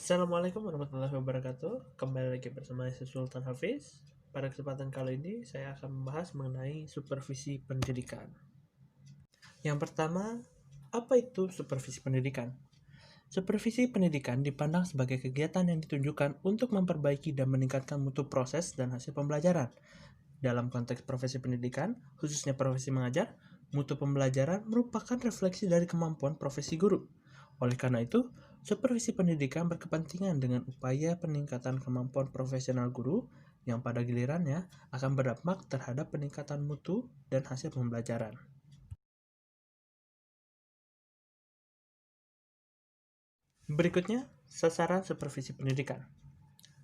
Assalamualaikum warahmatullahi wabarakatuh. Kembali lagi bersama saya Sultan Hafiz. Pada kesempatan kali ini saya akan membahas mengenai supervisi pendidikan. Yang pertama, apa itu supervisi pendidikan? Supervisi pendidikan dipandang sebagai kegiatan yang ditunjukkan untuk memperbaiki dan meningkatkan mutu proses dan hasil pembelajaran. Dalam konteks profesi pendidikan, khususnya profesi mengajar, mutu pembelajaran merupakan refleksi dari kemampuan profesi guru. Oleh karena itu, supervisi pendidikan berkepentingan dengan upaya peningkatan kemampuan profesional guru yang pada gilirannya akan berdampak terhadap peningkatan mutu dan hasil pembelajaran. Berikutnya, sasaran supervisi pendidikan.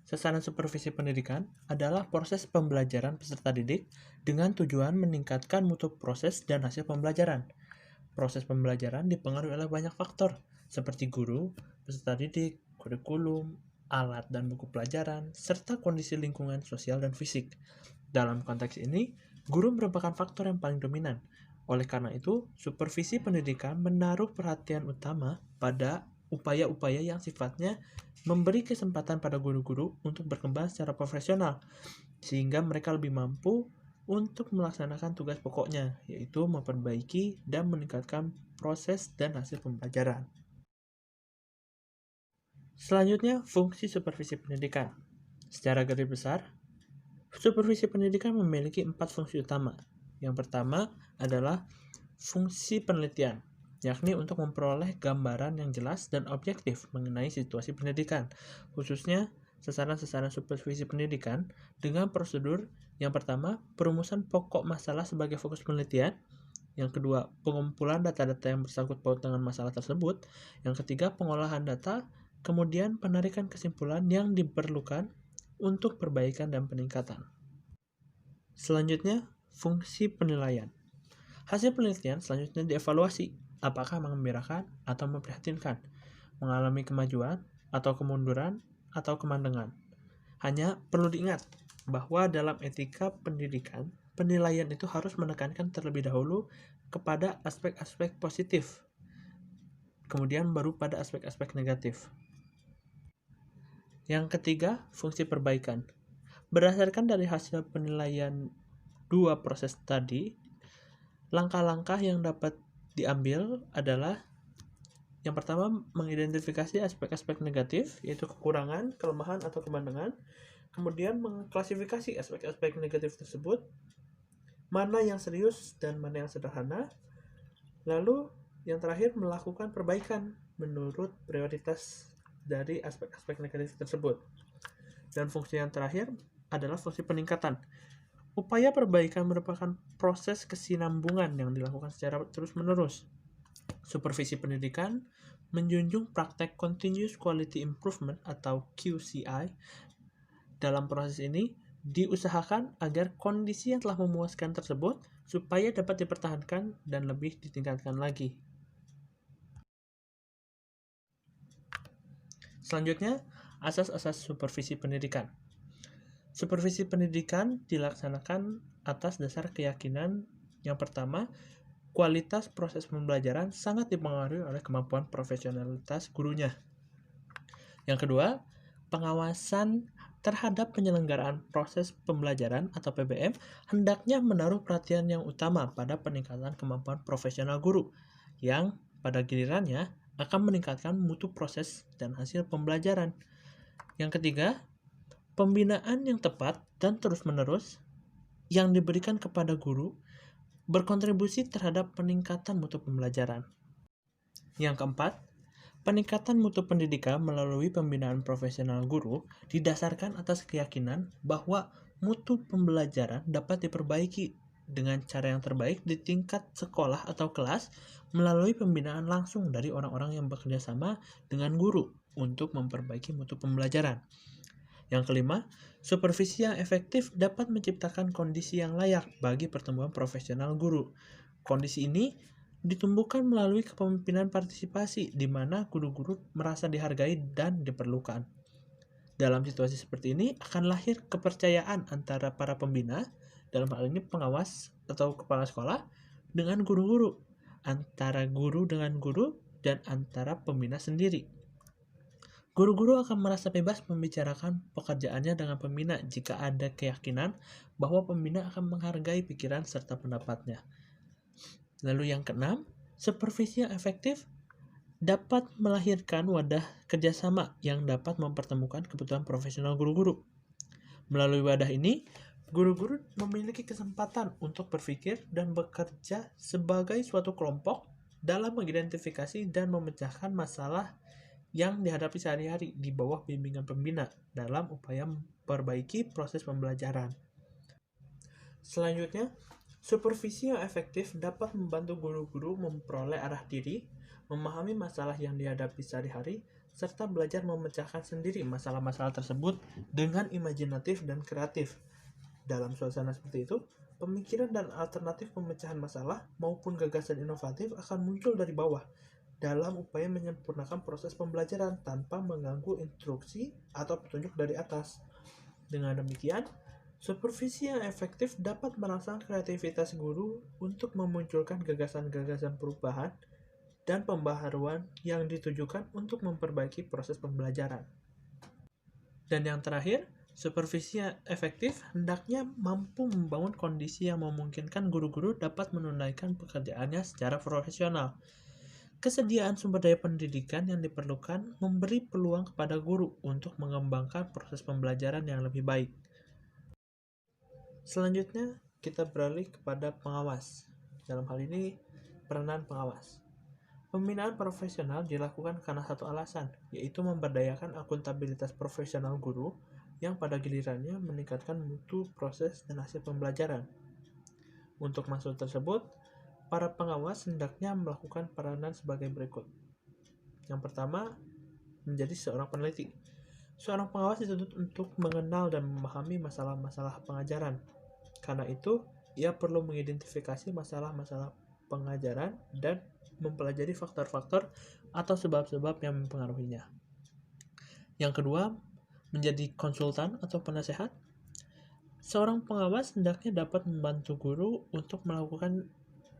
Sasaran supervisi pendidikan adalah proses pembelajaran peserta didik dengan tujuan meningkatkan mutu proses dan hasil pembelajaran. Proses pembelajaran dipengaruhi oleh banyak faktor, seperti guru, peserta didik, kurikulum, alat dan buku pelajaran, serta kondisi lingkungan sosial dan fisik. Dalam konteks ini, guru merupakan faktor yang paling dominan. Oleh karena itu, supervisi pendidikan menaruh perhatian utama pada upaya-upaya yang sifatnya memberi kesempatan pada guru-guru untuk berkembang secara profesional, sehingga mereka lebih mampu untuk melaksanakan tugas pokoknya, yaitu memperbaiki dan meningkatkan proses dan hasil pembelajaran. Selanjutnya, fungsi supervisi pendidikan. Secara garis besar, supervisi pendidikan memiliki 4 fungsi utama. Yang pertama adalah fungsi penelitian, yakni untuk memperoleh gambaran yang jelas dan objektif mengenai situasi pendidikan, khususnya sasaran-sasaran supervisi pendidikan dengan prosedur yang pertama, perumusan pokok masalah sebagai fokus penelitian, yang kedua, pengumpulan data-data yang bersangkut paut dengan masalah tersebut, yang ketiga, pengolahan data, kemudian penarikan kesimpulan yang diperlukan untuk perbaikan dan peningkatan. Selanjutnya, fungsi penilaian. Hasil penelitian selanjutnya dievaluasi, apakah mengembirakan atau memprihatinkan, mengalami kemajuan atau kemunduran atau kemandengan. Hanya perlu diingat bahwa dalam etika pendidikan, penilaian itu harus menekankan terlebih dahulu kepada aspek-aspek positif, kemudian baru pada aspek-aspek negatif. Yang ketiga, fungsi perbaikan. Berdasarkan dari hasil penilaian dua proses tadi, langkah-langkah yang dapat diambil adalah yang pertama, mengidentifikasi aspek-aspek negatif, yaitu kekurangan, kelemahan, atau kemandangan. Kemudian mengklasifikasi aspek-aspek negatif tersebut, mana yang serius dan mana yang sederhana. Lalu yang terakhir, melakukan perbaikan menurut prioritas dari aspek-aspek negatif tersebut. Dan fungsi yang terakhir adalah fungsi peningkatan. Upaya perbaikan merupakan proses kesinambungan yang dilakukan secara terus-menerus. Supervisi pendidikan menjunjung praktek Continuous Quality Improvement atau QCI. Dalam proses ini, diusahakan agar kondisi yang telah memuaskan tersebut supaya dapat dipertahankan dan lebih ditingkatkan lagi. Selanjutnya, asas-asas supervisi pendidikan. Supervisi pendidikan dilaksanakan atas dasar keyakinan yang pertama, kualitas proses pembelajaran sangat dipengaruhi oleh kemampuan profesionalitas gurunya. Yang kedua, pengawasan terhadap penyelenggaraan proses pembelajaran atau PBM hendaknya menaruh perhatian yang utama pada peningkatan kemampuan profesional guru yang pada gilirannya akan meningkatkan mutu proses dan hasil pembelajaran. Yang ketiga, pembinaan yang tepat dan terus-menerus yang diberikan kepada guru berkontribusi terhadap peningkatan mutu pembelajaran. Yang keempat, peningkatan mutu pendidikan melalui pembinaan profesional guru didasarkan atas keyakinan bahwa mutu pembelajaran dapat diperbaiki dengan cara yang terbaik di tingkat sekolah atau kelas melalui pembinaan langsung dari orang-orang yang bekerja sama dengan guru untuk memperbaiki mutu pembelajaran. Yang kelima, supervisi yang efektif dapat menciptakan kondisi yang layak bagi pertumbuhan profesional guru. Kondisi ini ditumbuhkan melalui kepemimpinan partisipasi di mana guru-guru merasa dihargai dan diperlukan. Dalam situasi seperti ini akan lahir kepercayaan antara para pembina, dalam hal ini pengawas atau kepala sekolah, dengan guru-guru, antara guru dengan guru, dan antara pembina sendiri. Guru-guru akan merasa bebas membicarakan pekerjaannya dengan pembina jika ada keyakinan bahwa pembina akan menghargai pikiran serta pendapatnya. Lalu yang keenam, supervisi yang efektif dapat melahirkan wadah kerjasama yang dapat mempertemukan kebutuhan profesional guru-guru. Melalui wadah ini, guru-guru memiliki kesempatan untuk berpikir dan bekerja sebagai suatu kelompok dalam mengidentifikasi dan memecahkan masalah yang dihadapi sehari-hari di bawah bimbingan pembina dalam upaya memperbaiki proses pembelajaran. Selanjutnya, supervisi yang efektif dapat membantu guru-guru memperoleh arah diri, memahami masalah yang dihadapi sehari-hari, serta belajar memecahkan sendiri masalah-masalah tersebut dengan imajinatif dan kreatif. Dalam suasana seperti itu, pemikiran dan alternatif pemecahan masalah maupun gagasan inovatif akan muncul dari bawah dalam upaya menyempurnakan proses pembelajaran tanpa mengganggu instruksi atau petunjuk dari atas. Dengan demikian, supervisi yang efektif dapat merangsang kreativitas guru untuk memunculkan gagasan-gagasan perubahan dan pembaharuan yang ditujukan untuk memperbaiki proses pembelajaran. Dan yang terakhir, supervisi yang efektif hendaknya mampu membangun kondisi yang memungkinkan guru-guru dapat menunaikan pekerjaannya secara profesional. Kesediaan sumber daya pendidikan yang diperlukan memberi peluang kepada guru untuk mengembangkan proses pembelajaran yang lebih baik. Selanjutnya, kita beralih kepada pengawas. Dalam hal ini, peranan pengawas. Pembinaan profesional dilakukan karena satu alasan, yaitu memberdayakan akuntabilitas profesional guru yang pada gilirannya meningkatkan mutu proses dan hasil pembelajaran. Untuk maksud tersebut, para pengawas hendaknya melakukan peranan sebagai berikut. Yang pertama, menjadi seorang peneliti. Seorang pengawas dituntut untuk mengenal dan memahami masalah-masalah pengajaran. Karena itu, ia perlu mengidentifikasi masalah-masalah pengajaran dan mempelajari faktor-faktor atau sebab-sebab yang mempengaruhinya. Yang kedua, menjadi konsultan atau penasehat. Seorang pengawas hendaknya dapat membantu guru untuk melakukan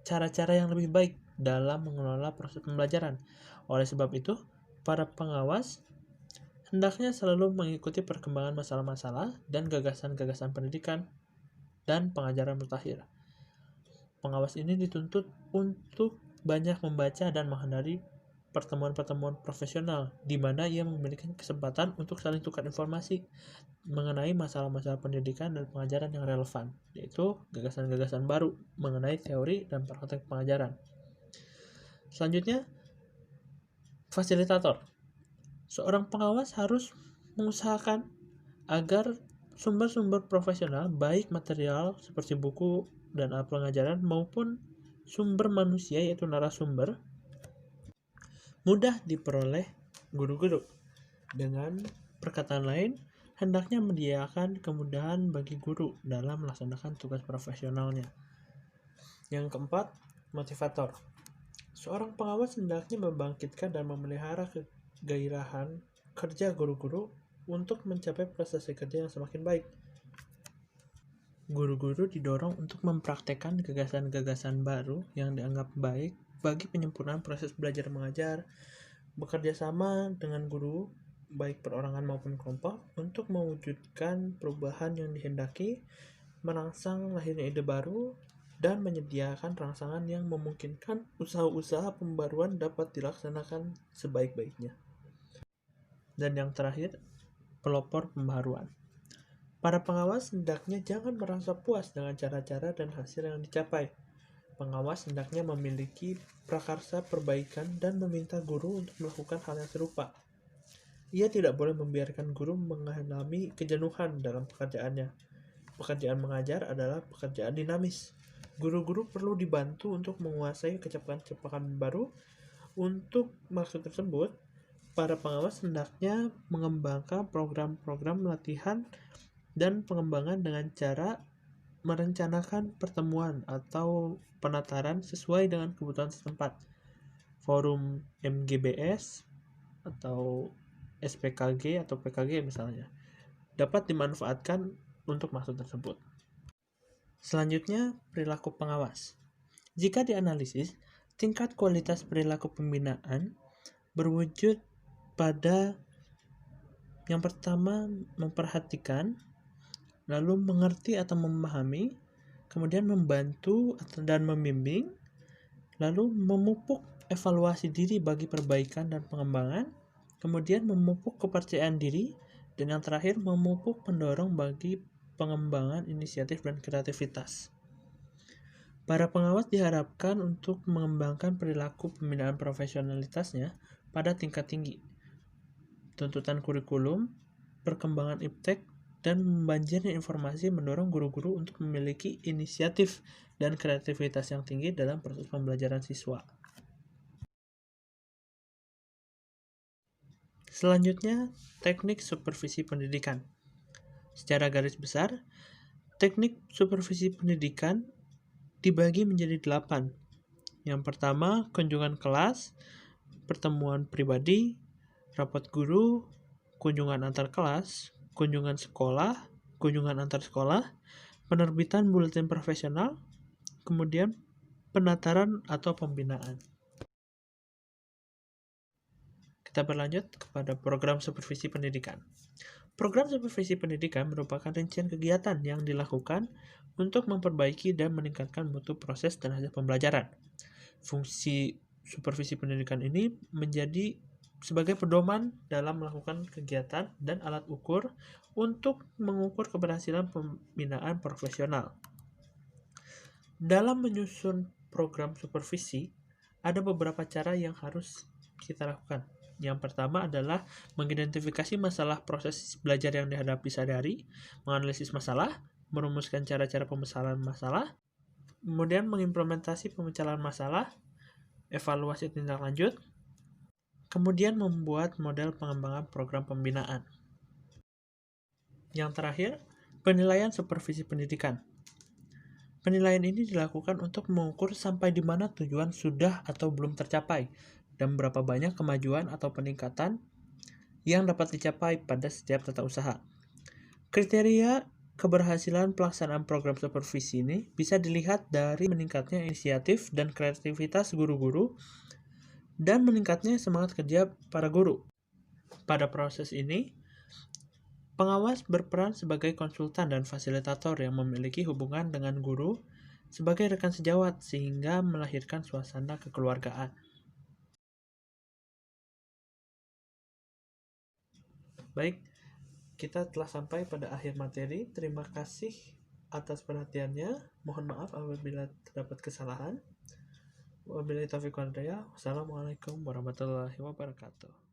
cara-cara yang lebih baik dalam mengelola proses pembelajaran. Oleh sebab itu, para pengawas hendaknya selalu mengikuti perkembangan masalah-masalah dan gagasan-gagasan pendidikan dan pengajaran mutakhir. Pengawas ini dituntut untuk banyak membaca dan menghadiri pertemuan-pertemuan profesional di mana ia memiliki kesempatan untuk saling tukar informasi mengenai masalah-masalah pendidikan dan pengajaran yang relevan, yaitu gagasan-gagasan baru mengenai teori dan praktek pengajaran. Selanjutnya, fasilitator. Seorang pengawas harus mengusahakan agar sumber-sumber profesional, baik material seperti buku dan alat pengajaran maupun sumber manusia yaitu narasumber, mudah diperoleh guru-guru. Dengan perkataan lain, hendaknya menyediakan kemudahan bagi guru dalam melaksanakan tugas profesionalnya. Yang keempat, motivator. Seorang pengawas hendaknya membangkitkan dan memelihara kegairahan kerja guru-guru untuk mencapai prestasi kerja yang semakin baik. Guru-guru didorong untuk mempraktekkan gagasan-gagasan baru yang dianggap baik bagi penyempurnaan proses belajar mengajar, bekerja sama dengan guru baik perorangan maupun kelompok untuk mewujudkan perubahan yang dihendaki, merangsang lahirnya ide baru, dan menyediakan rangsangan yang memungkinkan usaha-usaha pembaruan dapat dilaksanakan sebaik-baiknya. Dan yang terakhir, pelopor pembaharuan. Para pengawas hendaknya jangan merasa puas dengan cara-cara dan hasil yang dicapai. Pengawas hendaknya memiliki prakarsa perbaikan dan meminta guru untuk melakukan hal yang serupa. Ia tidak boleh membiarkan guru mengalami kejenuhan dalam pekerjaannya. Pekerjaan mengajar adalah pekerjaan dinamis. Guru-guru perlu dibantu untuk menguasai kecepatan-kecepatan baru. Untuk maksud tersebut, para pengawas hendaknya mengembangkan program-program latihan dan pengembangan dengan cara merencanakan pertemuan atau penataran sesuai dengan kebutuhan setempat. Forum MGBS atau SPKG atau PKG misalnya dapat dimanfaatkan untuk maksud tersebut. Selanjutnya, perilaku pengawas. Jika dianalisis, tingkat kualitas perilaku pembinaan berwujud pada Yang pertama, memperhatikan, lalu mengerti atau memahami, kemudian membantu dan membimbing, lalu memupuk evaluasi diri bagi perbaikan dan pengembangan, kemudian memupuk kepercayaan diri, dan yang terakhir memupuk pendorong bagi pengembangan inisiatif dan kreativitas. Para pengawas diharapkan untuk mengembangkan perilaku pembinaan profesionalitasnya pada tingkat tinggi. Tuntutan kurikulum, perkembangan iptek, dan membanjirnya informasi mendorong guru-guru untuk memiliki inisiatif dan kreativitas yang tinggi dalam proses pembelajaran siswa. Selanjutnya, teknik supervisi pendidikan. Secara garis besar, teknik supervisi pendidikan dibagi menjadi 8. Yang pertama, kunjungan kelas, pertemuan pribadi, rapat guru, kunjungan antar kelas, kunjungan sekolah, kunjungan antar sekolah, penerbitan buletin profesional, kemudian penataran atau pembinaan. Kita berlanjut kepada program supervisi pendidikan. Program supervisi pendidikan merupakan rincian kegiatan yang dilakukan untuk memperbaiki dan meningkatkan mutu proses dan hasil pembelajaran. Fungsi supervisi pendidikan ini menjadi sebagai pedoman dalam melakukan kegiatan dan alat ukur untuk mengukur keberhasilan pembinaan profesional. Dalam menyusun program supervisi, ada beberapa cara yang harus kita lakukan. Yang pertama adalah mengidentifikasi masalah proses belajar yang dihadapi sehari-hari, menganalisis masalah, merumuskan cara-cara pemecahan masalah, kemudian mengimplementasi pemecahan masalah, evaluasi tindak lanjut, kemudian membuat model pengembangan program pembinaan. Yang terakhir, penilaian supervisi pendidikan. Penilaian ini dilakukan untuk mengukur sampai di mana tujuan sudah atau belum tercapai, dan berapa banyak kemajuan atau peningkatan yang dapat dicapai pada setiap tata usaha. Kriteria keberhasilan pelaksanaan program supervisi ini bisa dilihat dari meningkatnya inisiatif dan kreativitas guru-guru dan meningkatnya semangat kerja para guru. Pada proses ini, pengawas berperan sebagai konsultan dan fasilitator yang memiliki hubungan dengan guru sebagai rekan sejawat sehingga melahirkan suasana kekeluargaan. Baik, kita telah sampai pada akhir materi. Terima kasih atas perhatiannya. Mohon maaf apabila terdapat kesalahan. Wabillahi taufiq wal hidayah. Wassalamualaikum warahmatullahi wabarakatuh.